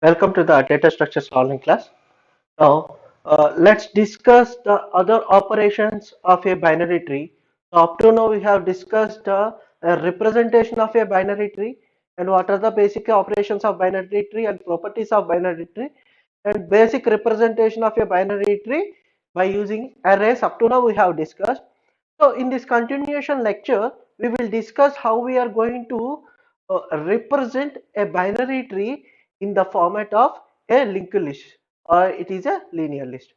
Welcome to the data structure solving class. Now, let's discuss the other operations of a binary tree. So, up to now, we have discussed a representation of a binary tree and what are the basic operations of binary tree and properties of binary tree and basic representation of a binary tree by using arrays. Up to now, we have discussed. So, in this continuation lecture, we will discuss how we are going to represent a binary tree in the format of a linked list or it is a linear list.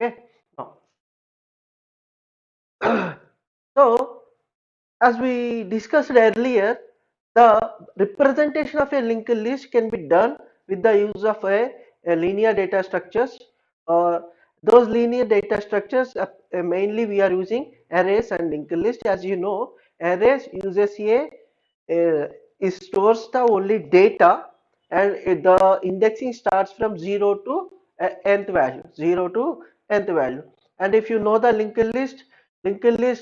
Okay. Now, so as we discussed earlier, the representation of a linked list can be done with the use of a linear data structures. Those linear data structures mainly we are using arrays and linked list. As you know, arrays uses it stores the only data and the indexing starts from 0 to nth value, 0 to nth value. And if you know the linked list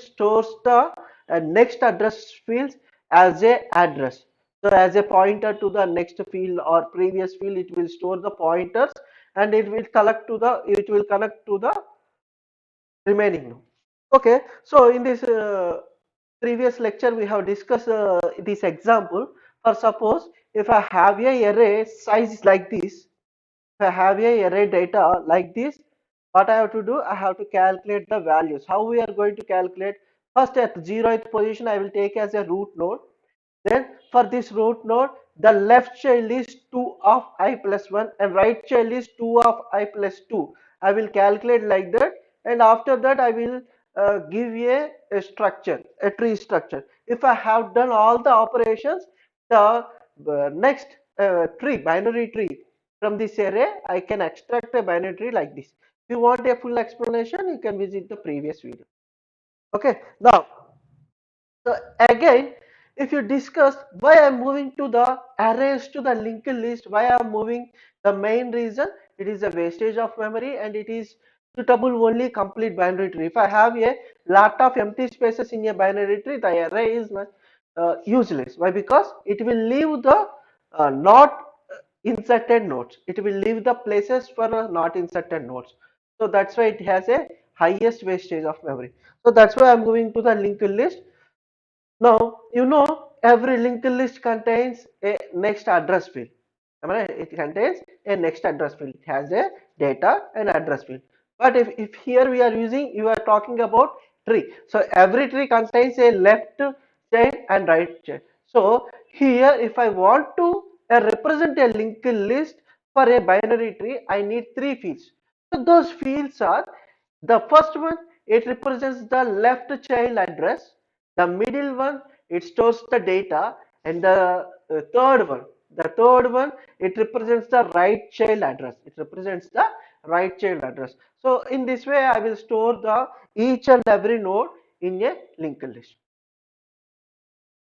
stores the next address fields as a address. So as a pointer to the next field or previous field, it will store the pointers and it will connect to the remaining node. Okay, so in this previous lecture we have discussed this example. For suppose if I have a array size like this, if I have a array data like this, what I have to do, I have to calculate the values. How we are going to calculate? First at 0th position I will take as a root node. Then for this root node, the left child is 2 of I plus 1 and right child is 2 of I plus 2. I will calculate like that, and after that I will give a structure, a tree structure. If I have done all the operations, the next binary tree from this array, I can extract a binary tree like this. If you want a full explanation, you can visit the previous video. Okay, now so again, if you discuss why I'm moving to the arrays to the linked list, why I'm moving, the main reason, it is a wastage of memory and it is suitable only complete binary tree. If I have a lot of empty spaces in a binary tree, the array is useless. Why? Because it will leave the not inserted nodes. It will leave the places for not inserted nodes. So that's why it has a highest wastage of memory. So that's why I'm going to the linked list. Now, you know, every linked list contains a next address field. Am I right? It contains a next address field. It has a data and address field. But if here we are using, you are talking about tree. So every tree contains a left chain and right chain. So here, if I want to represent a linked list for a binary tree, I need three fields. So those fields are the first one, it represents the left child address. The middle one, it stores the data, and the third one, it represents the right child address. It represents the right child address. So in this way, I will store the each and every node in a linked list.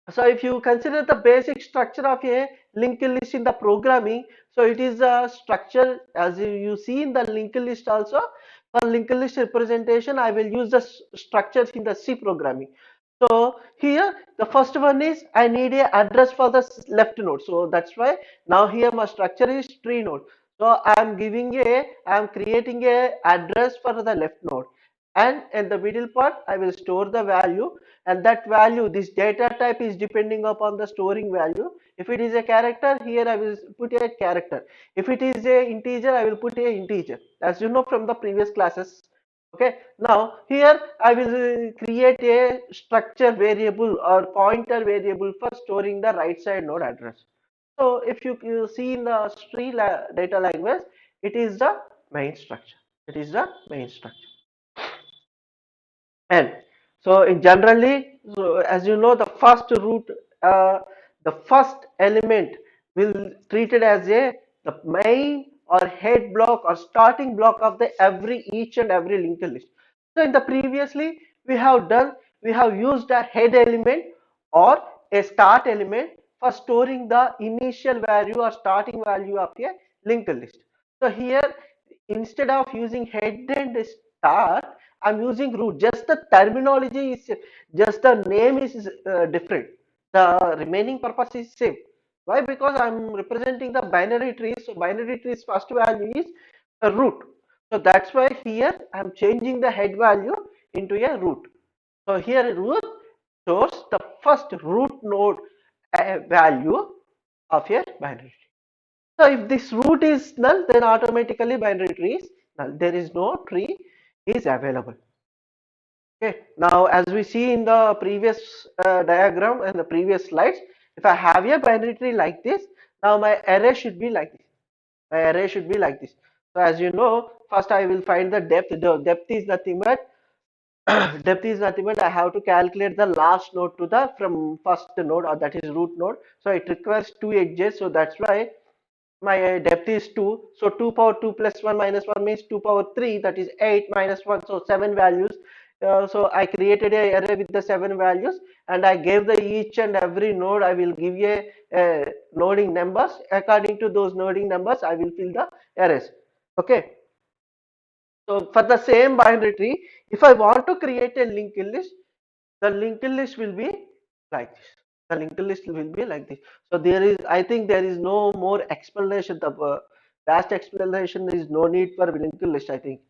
So if you consider the basic structure of a linked list in the programming, so it is a structure as you see in the linked list also. For linked list representation, I will use the structures in the C programming. So here the first one is I need a address for the left node. So that's why now here my structure is tree node. So I am creating a address for the left node, and in the middle part I will store the value, and that value, this data type is depending upon the storing value. If it is a character, here I will put a character. If it is a integer, I will put a integer, as you know from the previous classes. Okay, now here I will create a structure variable or pointer variable for storing the right side node address. So if you see in the data language, it is the main structure. It is the main structure. And so in generally, so as you know, uh, the first element will treated as a the main or head block or starting block of the each and every linked list. So in the previously we have used a head element or a start element for storing the initial value or starting value of a linked list. So here, instead of using head and start, I'm using root. Just the terminology is, just the name is different. The remaining purpose is same. Why? Because I'm representing the binary tree. So binary tree's first value is a root. So that's why here I'm changing the head value into a root. So here root stores the first root node value of a binary tree. So if this root is null, then automatically binary tree is null. There is no tree is available. Okay. Now, as we see in the previous diagram and the previous slides, if I have a binary tree like this, now my array should be like this. My array should be like this. So as you know, first I will find the depth. The depth is nothing but depth is nothing but I have to calculate the last node to the from first node, or that is root node. So it requires two edges. So that's why my depth is 2. So 2 power 2 plus 1 minus 1 means 2 power 3, that is 8 minus 1, so 7 values. So I created a array with the 7 values, and I gave the each and every node I will give a noding numbers. According to those noding numbers I will fill the arrays. Okay. So for the same binary tree, if I want to create a linked list, the linked list will be like this. The linked list will be like this. So there is, I think there is no more explanation. The vast explanation, there is no need for linked list, I think.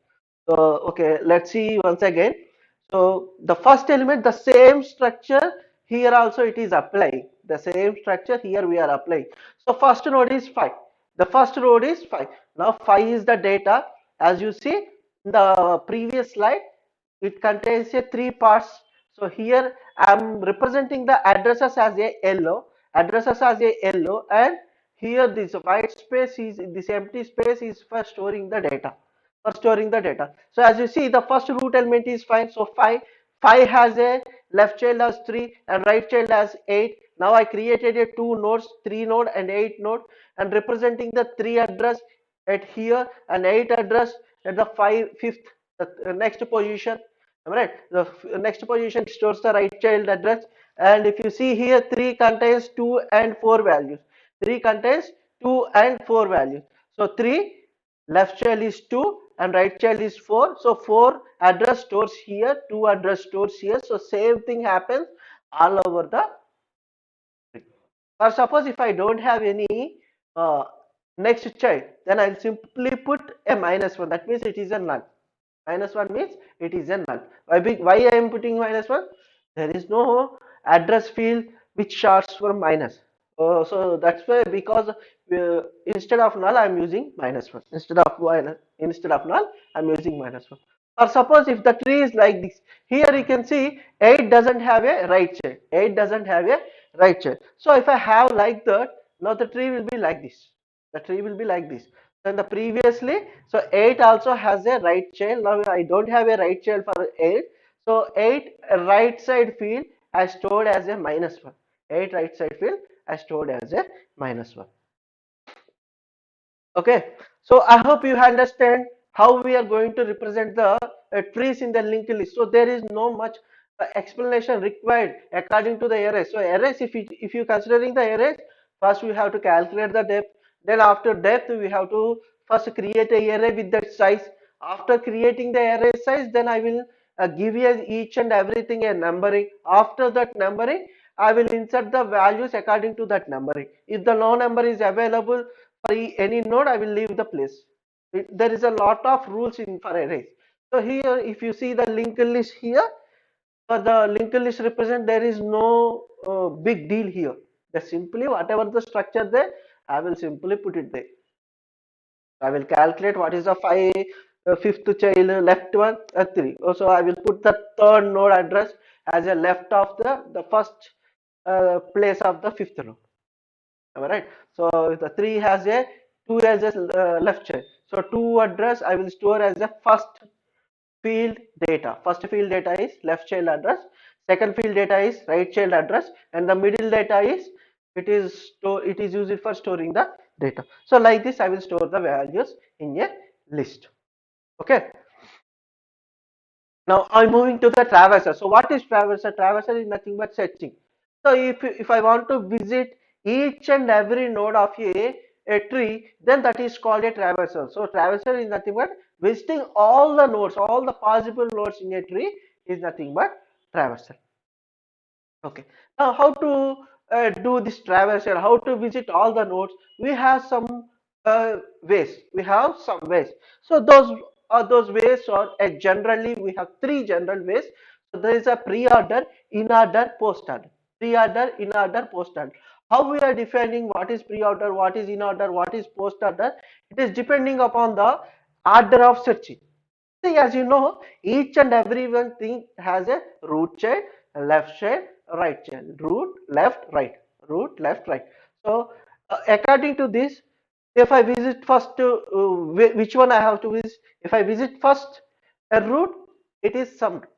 So okay, let's see once again. So the first element, the same structure here also it is applying. The same structure here we are applying. So first node is 5. The first node is 5. Now 5 is the data. As you see in the previous slide, it contains a three parts. So here I am representing the addresses as a yellow, and here this white space is, this empty space is for storing the data, So as you see, the first root element is 5. So 5 has a left child as 3 and right child as 8. Now I created a two nodes, 3 node and 8 node, and representing the 3 address at here and 8 address at the fifth, the next position. Am I right? The next position stores the right child address, and if you see here, 3 contains 2 and 4 values. 3 contains 2 and 4 values. So 3, left child is 2 and right child is 4. So 4 address stores here, 2 address stores here. So same thing happens all over the tree. Or suppose if I don't have any next child, then I'll simply put a -1. That means it is a null. -1 means it is a null. Why I am putting -1? There is no address field which starts from minus. So that's why, because instead of null I am using -1. Instead of null I am using -1. Or suppose if the tree is like this, here you can see 8 doesn't have a right child. 8 doesn't have a right child. So if I have like that, now the tree will be like this. The tree will be like this. Then the previously, so 8 also has a right child. Now I don't have a right child for 8. So 8 right side field I stored as a -1. 8 right side field I stored as a -1. Okay, so I hope you understand how we are going to represent the trees in the linked list. So there is no much explanation required according to the arrays. So arrays, if you considering the arrays, first we have to calculate the depth. Then after depth, we have to first create a array with that size. After creating the array size, then I will give you each and everything a numbering. After that numbering, I will insert the values according to that numbering. If the no number is available for any node, I will leave the place. There is a lot of rules in for arrays. So here, if you see the linked list here, for the linked list represent, there is no big deal here. Just simply whatever the structure there, I will simply put it there. I will calculate what is the fifth child left one 3. So I will put the third node address as a left of the first place of the fifth node. Am I right? So the 3 has a 2 as a left child. So 2 address I will store as a first field data. First field data is left child address. Second field data is right child address, and the middle data is it is used for storing the data. So like this, I will store the values in a list. Okay. Now I'm moving to the traverser. So what is traverser? Traverser is nothing but searching. So if I want to visit each and every node of a tree, then that is called a traverser. So traverser is nothing but visiting all the nodes, all the possible nodes in a tree is nothing but traverser. Okay. Now how to do this traversal, how to visit all the nodes, we have some ways. We have some ways. So those ways are generally we have three general ways. So there is a pre-order, in-order, post-order. Pre-order, in-order, post-order. How we are defining what is pre-order, what is in-order, what is post-order? It is depending upon the order of searching. See, as you know, each and every one thing has a root child, left child, right child, root, left, right, root, left, right. So, according to this, if I visit first, which one I have to visit? If I visit first a root, it is something.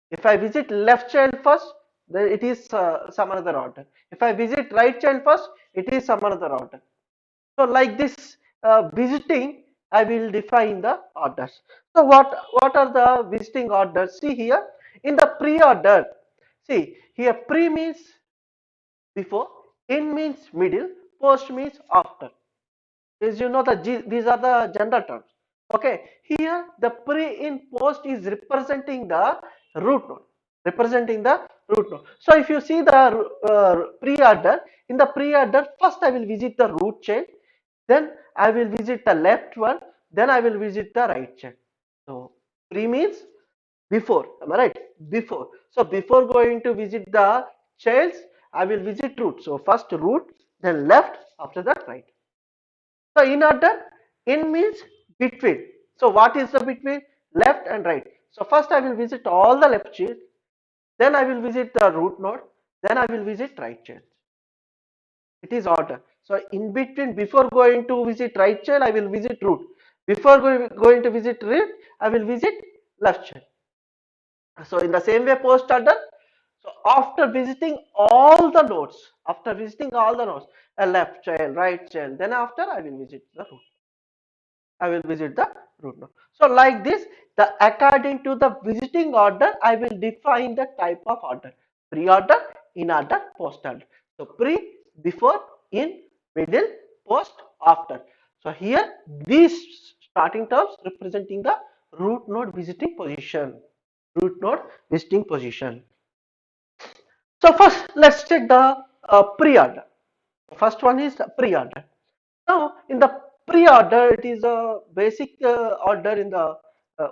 If I visit left child first, then it is some other order. If I visit right child first, it is some other order. So like this visiting, I will define the orders. So what are the visiting orders? See here in the pre-order. See here pre means before, in means middle, post means after. As you know these are the general terms. Okay, here the pre in post is representing the root node. Representing the root node. So if you see the pre-order, in the pre-order, first I will visit the root chain, then I will visit the left one, then I will visit the right chain. So pre means before, am I right? Before. So before going to visit the childs, I will visit root. So first root, then left, after that right. So in order, in means between. So what is the between? Left and right. So first I will visit all the left chains, then I will visit the root node, then I will visit right chains. It is order. So in between, before going to visit right child, I will visit root. Before going to visit root, I will visit left child. So in the same way, post order. So after visiting all the nodes, a left child, right child, then after I will visit the root. I will visit the root node. So like this, the according to the visiting order, I will define the type of order: pre-order, in-order, post-order. So pre, before, in, middle, post, after. So here these starting terms representing the root node visiting position. Root node visiting position. So first, let's take the pre-order. First one is the pre-order. Now, in the pre-order, it is a basic order in the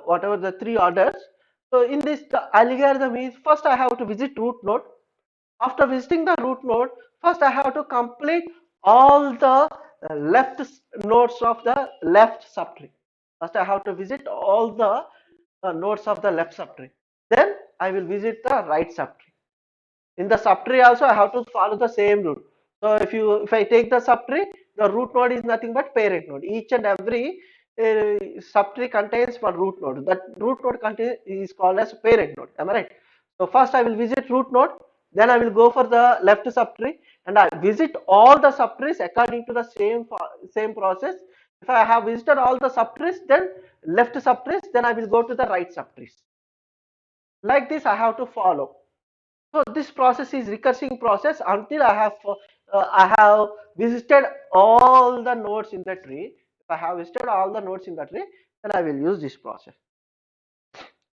whatever the three orders. So in this, the algorithm is first I have to visit root node. After visiting the root node, first I have to complete all the nodes of the left subtree. First I have to visit all the nodes of the left subtree. Then I will visit the right subtree. In the subtree also I have to follow the same rule. So if I take the subtree, the root node is nothing but parent node. Each and every subtree contains one root node. That root node is called as parent node. Am I right? So first I will visit root node, then I will go for the left subtree, and I visit all the subtrees according to the same process. If I have visited all the subtrees, then left subtrees, then I will go to the right subtrees. Like this I have to follow. So this process is recursive process until I have visited all the nodes in the tree. If I have visited all the nodes in the tree, then I will use this process.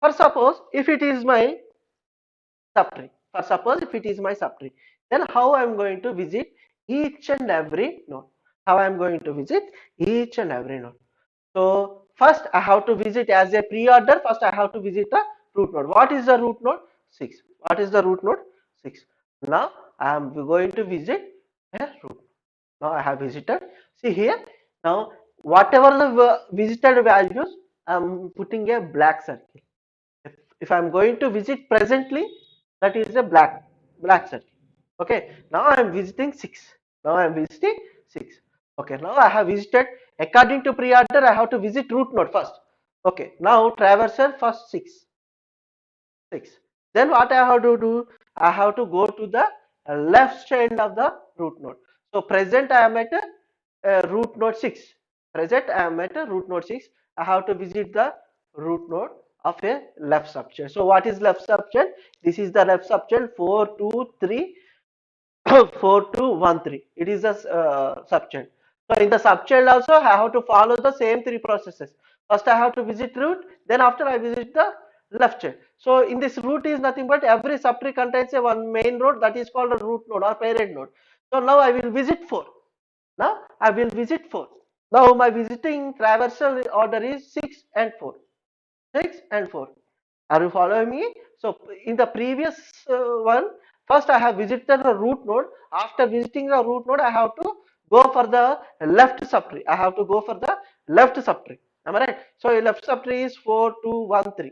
For suppose if it is my subtree, then how I am going to visit each and every node? How I am going to visit each and every node? So first I have to visit as a pre-order. First I have to visit the root node. What is the root node? 6. What is the root node? 6. Now I am going to visit a root. Now I have visited. See here. Now whatever the visited values, I am putting a black circle. If I am going to visit presently, that is a black circle. Okay. Now I am visiting 6. Now I am visiting 6. Okay. Now I have visited according to pre-order. I have to visit root node first. Okay. Now traversal first 6. Then what I have to do? I have to go to the left child of the root node. So present I am at root node 6. Present I am at root node 6. I have to visit the root node of a left subchain. So what is left subchain? This is the left subchain 423 4213. It is a subchain. So in the subchain also I have to follow the same three processes. First I have to visit root, then after I visit the left child. So in this root is nothing but every subtree contains a one main node, that is called a root node or parent node. So now I will visit 4. Now I will visit 4. Now my visiting traversal order is 6 and 4. 6 and 4. Are you following me? So in the previous one, first I have visited the root node. After visiting the root node, I have to go for the left subtree. I have to go for the left subtree. Am I right? So left subtree is 4, 2, 1, 3.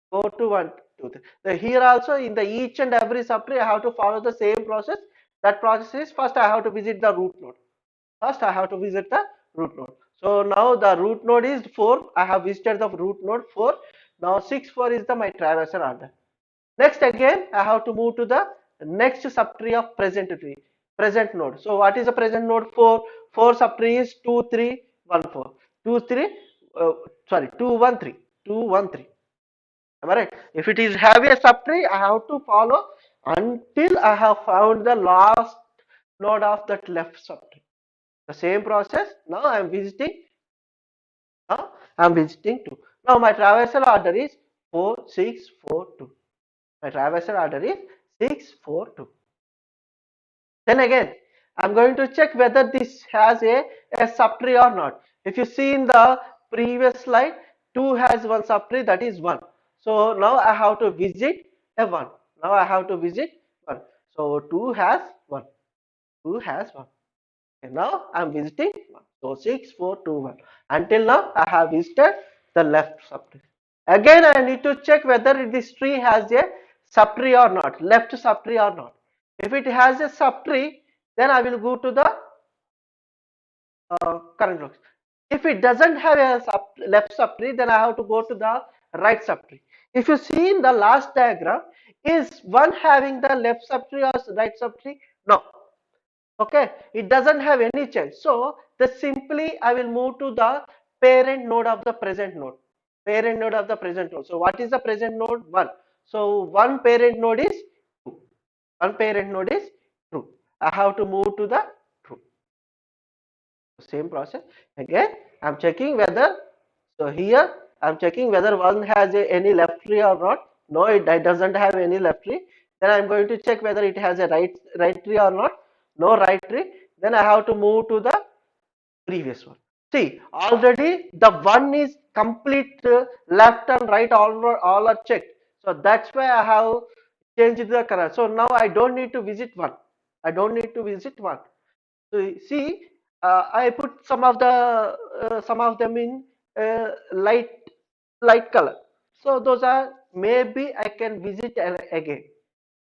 4, 2, 1, 2, 3. So here also in the each and every subtree, I have to follow the same process. That process is first I have to visit the root node. First, I have to visit the root node. So now the root node is 4. I have visited the root node 4. Now 6, 4 is the my traversal order. Next again, I have to move to the next subtree of present tree, present node. So what is the present node? 4. 4 subtree is 2, 3, 1, 4. 2, 3, sorry, 2, 1, 3. 2, 1, 3. Am I right? If it is heavy a subtree, I have to follow until I have found the last node of that left subtree. The same process. Now I am visiting. I am visiting 2. Now my traversal order is 4, 6, 4, 2. My traversal order is 6, 4, 2. Then again, I'm going to check whether this has a subtree or not. If you see in the previous slide, 2 has one subtree, that is 1. So now I have to visit a 1. Now I have to visit 1. So 2 has 1. 2 has 1. And now I am visiting 1. So 6, 4, 2, 1. Until now I have visited the left subtree. Again I need to check whether this tree has a subtree or not, left subtree or not. If it has a subtree, then I will go to the current location. If it doesn't have a left subtree, then I have to go to the right subtree. If you see in the last diagram, is one having the left subtree or right subtree? No. Okay, it doesn't have any child. So the simply I will move to the parent node of the present node. Parent node of the present node. So what is the present node? 1. So one parent node is true. One parent node is true. I have to move to the true. Same process. Again, I'm checking whether, so here I'm checking whether one has any left tree or not. No, it doesn't have any left tree. Then I'm going to check whether it has a right tree or not. No right tree. Then I have to move to the previous one. See, already the one is complete, left and right all are checked. So that's why I have changed the color. So now I don't need to visit one. I don't need to visit one. So see, I put some of them in light color. So those are, maybe I can visit again.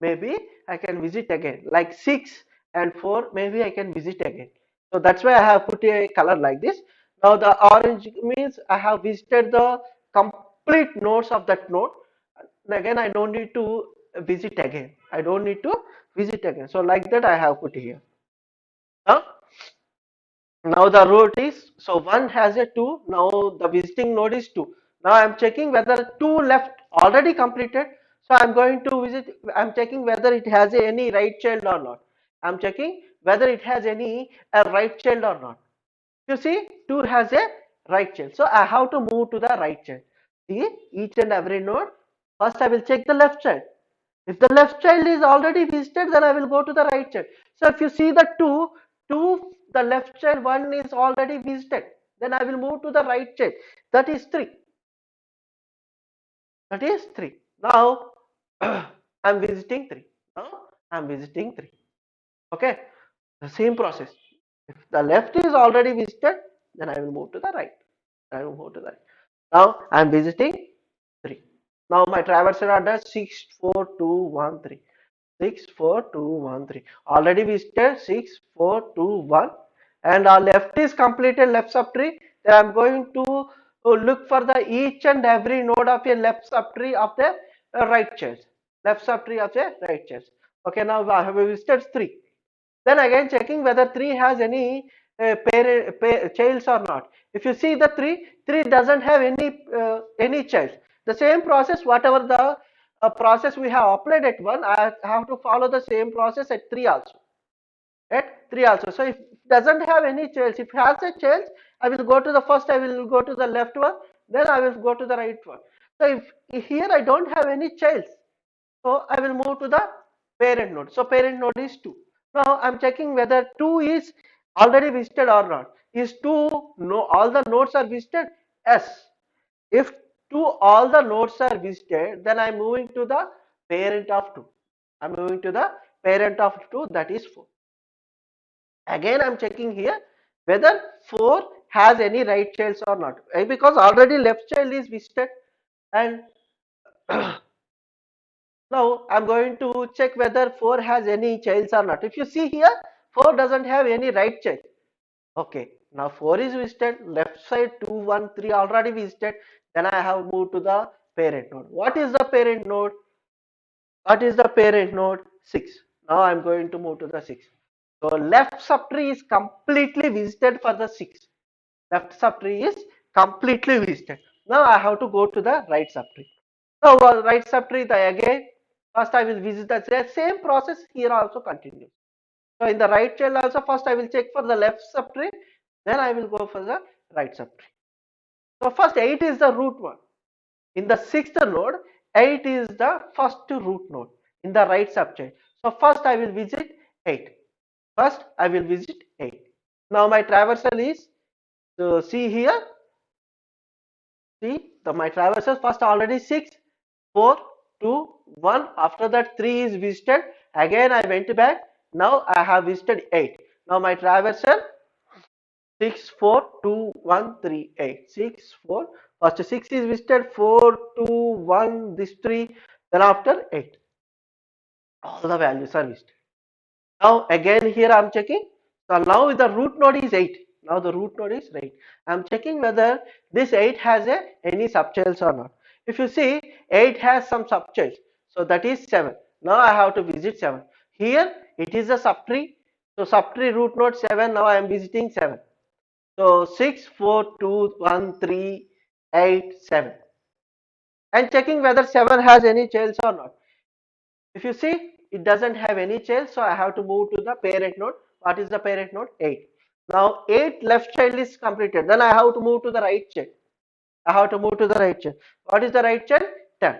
Maybe I can visit again. Like 6 and 4, maybe I can visit again. So that's why I have put a color like this. Now the orange means I have visited the complete nodes of that node. And again, I don't need to visit again. I don't need to visit again. So like that I have put here. Huh? Now the root is, so 1 has a 2. Now the visiting node is 2. Now I am checking whether 2 left already completed. So I am going to visit, I am checking whether it has any right child or not. I am checking whether it has any right child or not. You see, 2 has a right child. So I have to move to the right child. See, each and every node. First I will check the left child. If the left child is already visited, then I will go to the right child. So if you see the 2, the left child 1 is already visited. Then I will move to the right child. That is 3. That is 3. Now I'm visiting 3. Now I'm visiting 3. Okay. The same process. If the left is already visited, then I will move to the right. I will move to the right. Now I'm visiting 3. Now my traversal order 6, 4, 2, 1, 3. 6, 4, 2, 1, 3. Already visited 6, 4, 2, 1. And our left is completed left subtree. Then I'm going to look for the each and every node of a left subtree of the right child. Left subtree of the right child. Okay, now I have visited 3. Then again checking whether 3 has any childs or not. If you see the 3 doesn't have any child. The same process, whatever the process we have applied at 1, I have to follow the same process at 3 also. At 3 also. So if it doesn't have any childs, if it has a child, I will go to the first, I will go to the left one, then I will go to the right one. So if here I don't have any childs, so I will move to the parent node. So parent node is 2. Now I'm checking whether 2 is already visited or not. Is 2, no, all the nodes are visited? Yes. If 2 all the nodes are visited, then I'm moving to the parent of 2. I'm moving to the parent of 2, that is 4. Again I'm checking here whether 4 has any right childs or not. Because already left child is visited, and now I'm going to check whether 4 has any childs or not. If you see here, 4 doesn't have any right child. Okay, now 4 is visited, left side 2, 1, 3 already visited. Then I have moved to the parent node. What is the parent node? What is the parent node? 6. Now I'm going to move to the 6. So left subtree is completely visited for the 6. Left subtree is completely visited. Now I have to go to the right subtree. Now right subtree, the again first I will visit the same process here also continues. So in the right child also first I will check for the left subtree, then I will go for the right subtree. So first 8 is the root one. In the sixth node, 8 is the first root node in the right subchild. So first I will visit 8. First I will visit 8. Now my traversal is, so see here, see my traversal first already 6, 4, 2, 1. After that 3 is visited. Again I went back. Now I have visited 8. Now my traversal 6, 4, 2, 1, 3, 8. 6, 4. First 6 is visited, 4, 2, 1, this 3. Then after 8. All the values are visited. Now again here I am checking. So now the root node is 8. Now the root node is 8. I am checking whether this 8 has any subchilds or not. If you see 8 has some subchilds. So that is 7. Now I have to visit 7. Here it is a subtree. So subtree root node 7. Now I am visiting 7. So 6, 4, 2, 1, 3, 8, 7. And checking whether 7 has any childs or not. If you see, it doesn't have any child, so I have to move to the parent node. What is the parent node? 8. Now 8 left child is completed. Then I have to move to the right child. I have to move to the right child. What is the right child? 10.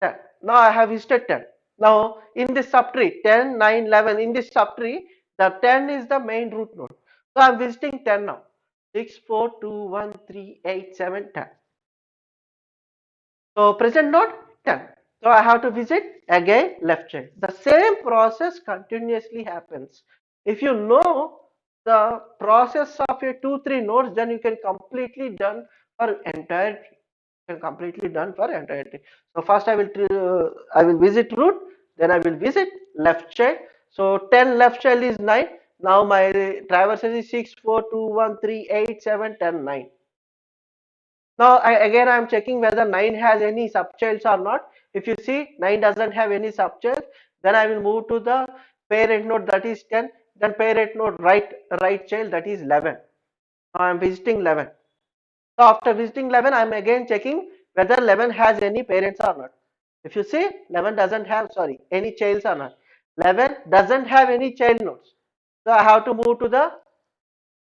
10. Now I have visited 10. Now in this subtree, 10, 9, 11, in this subtree, the 10 is the main root node. So I am visiting 10 now. 6, 4, 2, 1, 3, 8, 7, 10. So present node 10. So I have to visit again left child. The same process continuously happens. If you know the process of your 2, 3 nodes, then you can completely done for entire tree. You can completely done for entire tree. So first I will visit root, then I will visit left child. So 10 left child is 9. Now my traversal is 6, 4, 2, 1, 3, 8, 7, 10, 9. Now again I am checking whether 9 has any subchilds or not. If you see 9 doesn't have any subchild, then I will move to the parent node, that is 10. Then parent node right child, that is 11. Now I am visiting 11. So after visiting 11 I am again checking whether 11 has any parents or not. If you see 11 doesn't have, sorry, any childs or not. 11 doesn't have any child nodes. So I have to move to the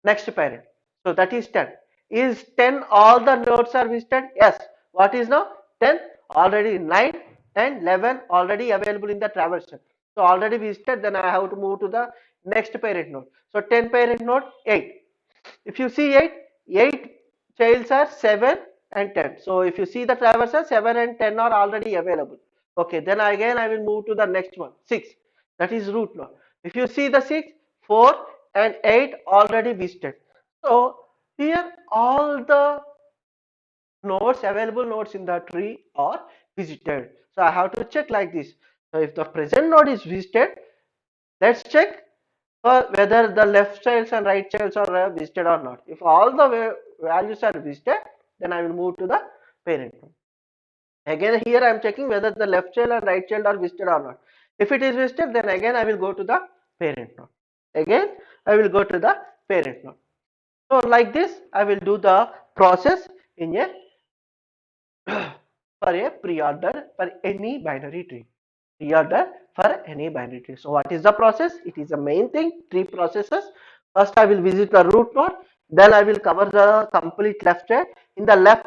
next parent. So that is 10. Is 10 all the nodes are visited? Yes. What is now? 10 already, 9 and 11 already available in the traversal. So already visited, then I have to move to the next parent node. So 10 parent node 8. If you see 8, 8 childs are 7 and 10. So if you see the traversal, 7 and 10 are already available. Okay, then again I will move to the next one, 6. That is root node. If you see the 6, 4 and 8 already visited. So here all the nodes, available nodes in the tree are visited. So I have to check like this. So if the present node is visited, let's check for whether the left childs and right childs are visited or not. If all the values are visited, then I will move to the parent node. Again here I am checking whether the left child and right child are visited or not. If it is visited, then again I will go to the parent node. Again I will go to the parent node. So like this I will do the process in a for a pre-order for any binary tree. Pre-order for any binary tree. So what is the process? It is the main thing, three processes. First I will visit the root node, then I will cover the complete left child. In the left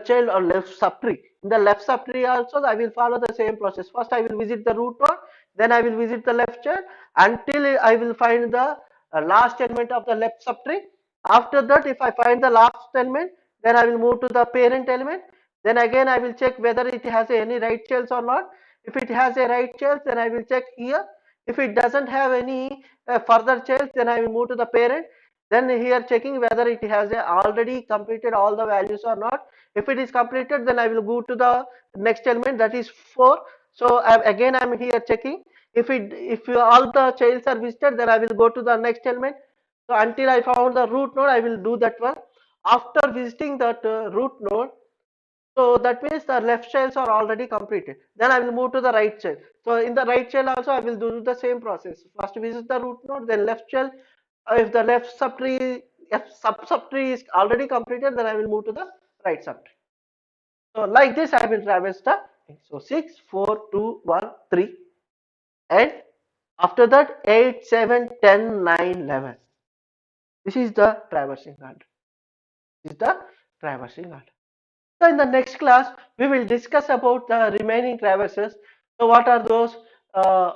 child or left subtree. In the left subtree also I will follow the same process. First I will visit the root node, then I will visit the left child until I will find the last element of the left subtree. After that, if I find the last element, then I will move to the parent element. Then again I will check whether it has any right childs or not. If it has a right child, then I will check here. If it doesn't have any further childs, then I will move to the parent. Then here checking whether it has already completed all the values or not. If it is completed, then I will go to the next element, that is 4. So again I am here checking. If all the childs are visited, then I will go to the next element. So until I found the root node, I will do that one. After visiting that root node, so that means the left childs are already completed. Then I will move to the right child. So in the right child also I will do the same process. First visit the root node, then left child. If the left subtree, if subtree is already completed, then I will move to the right subtree. So like this I will traverse the thing. So 6, 4, 2, 1, 3, and after that 8, 7, 10, 9, 11. This is the traversing order. This is the traversing order. So in the next class, we will discuss about the remaining traverses. So what are those uh,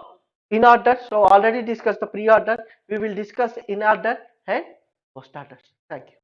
in order? So already discussed the pre-order. We will discuss in order and post order. Thank you.